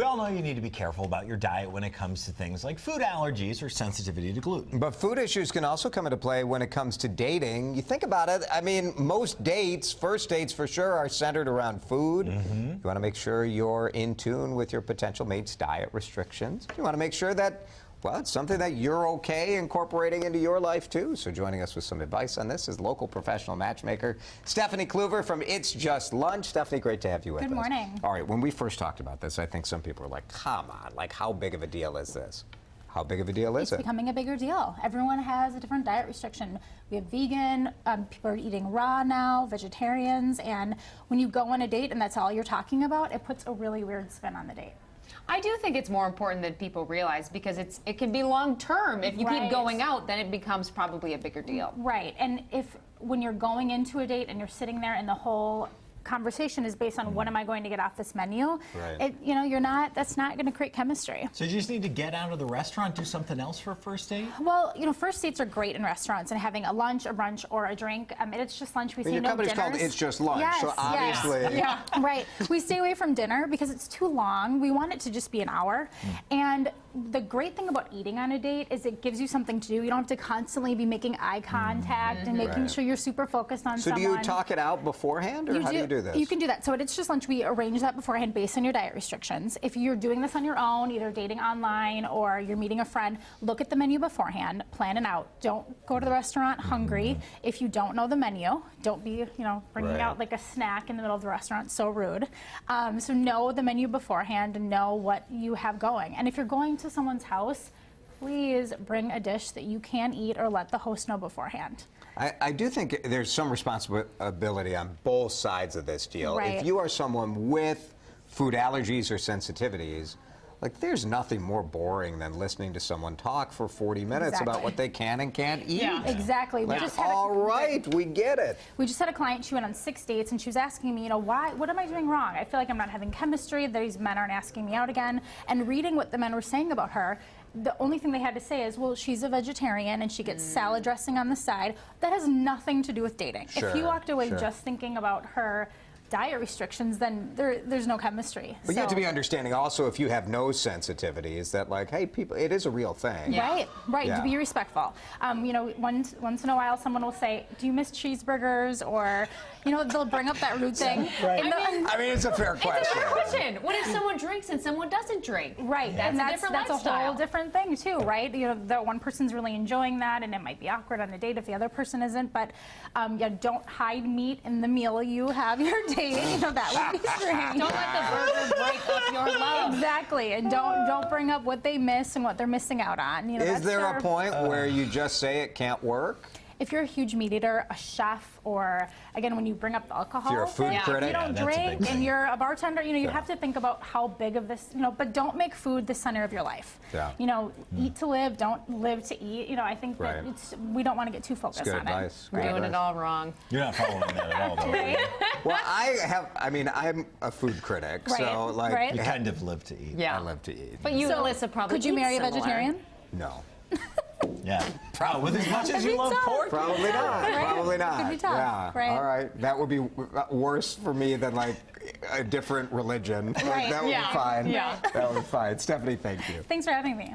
We all know you need to be careful about your diet when it comes to things like food allergies or sensitivity to gluten. But food issues can also come into play when it comes to dating. You think about it, I mean, most dates, first dates for sure, are centered around food. You want to make sure you're in tune with your potential mate's diet restrictions. You want to make sure that, well, it's something that you're okay incorporating into your life, too. So joining us with some advice on this is local professional matchmaker Stephanie Kluver from It's Just Lunch. Stephanie, great to have you with us. Good morning. All right, when we first talked about this, I think some people were like, come on, like, how big of a deal is this? How big of a deal is it? It's becoming a bigger deal. Everyone has a different diet restriction. We have vegan, people are eating raw now, vegetarians, and when you go on a date and that's all you're talking about, it puts a really weird spin on the date. I do think it's more important that people realize, because it can be long term. If you keep going out, then it becomes probably a bigger deal. Right, and when you're going into a date and you're sitting there and the whole conversation is based on what am I going to get off this menu, that's not going to create chemistry. So you just need to get out of the restaurant, do something else for a first date? Well, first dates are great in restaurants and having a lunch, a brunch, or a drink. It's Just Lunch. We say your no company's dinners. called It's Just Lunch, yes, so obviously. Yes. Yeah, right. We stay away from dinner because it's too long. We want it to just be an hour. And the great thing about eating on a date is it gives you something to do. You don't have to constantly be making eye contact and making sure you're super focused on someone. So do you talk it out beforehand, or how do you do this? You can do that. So at It's Just Lunch, we arrange that beforehand based on your diet restrictions. If you're doing this on your own, either dating online or you're meeting a friend, look at the menu beforehand, plan it out. Don't go to the restaurant hungry. If you don't know the menu, don't be, bringing out like a snack in the middle of the restaurant. So rude. So know the menu beforehand and know what you have going. And if you're going to someone's house, please bring a dish that you can eat or let the host know beforehand. I do think there's some responsibility on both sides of this deal. Right. If you are someone with food allergies or sensitivities, like, there's nothing more boring than listening to someone talk for 40 minutes about what they can and can't eat. Yeah, exactly. Like, all right, we get it. We just had a client, she went on 6 dates, and she was asking me, what am I doing wrong? I feel like I'm not having chemistry, these men aren't asking me out again. And reading what the men were saying about her, the only thing they had to say is, well, she's a vegetarian and she gets salad dressing on the side. That has nothing to do with dating. If you walked away just thinking about her diet restrictions, then there's no chememistry. But you have to be understanding also, if you have no sensitivities, that, like, hey, people, it is a real thing. Right, to be respectful. Once in a while someone will say, do you miss cheeseburgers? Or, they'll bring up that rude thing. I mean, it's a fair question. It's a fair question. What if someone drinks and someone doesn't drink? Right, that's a whole different thing too, right? The one person's really enjoying that, and it might be awkward on a date if the other person isn't. But don't hide meat in the meal you have your date. That would be strange. Don't let the burger break up your love. Exactly, and don't bring up what they miss and what they're missing out on. Is there a point where you just say it can't work? If you're a huge meat eater, a chef, or again, when you bring up the alcohol, if you're a food critic, if you don't drink and you're a bartender, you have to think about how big of this, but don't make food the center of your life. Eat to live, don't live to eat. I think that we don't want to get too focused on it. We're doing it all wrong. You're not following that at all, though. Well, I'm a food critic, so like you kind of live to eat. Yeah, I live to eat. But you, Alyssa, probably could you marry a vegetarian? No. Yeah, with as much as you love pork. Probably not. Probably not. Could be tough, yeah. All right. That would be worse for me than like a different religion. That would be fine. Yeah. That would be fine. Stephanie, thank you. Thanks for having me.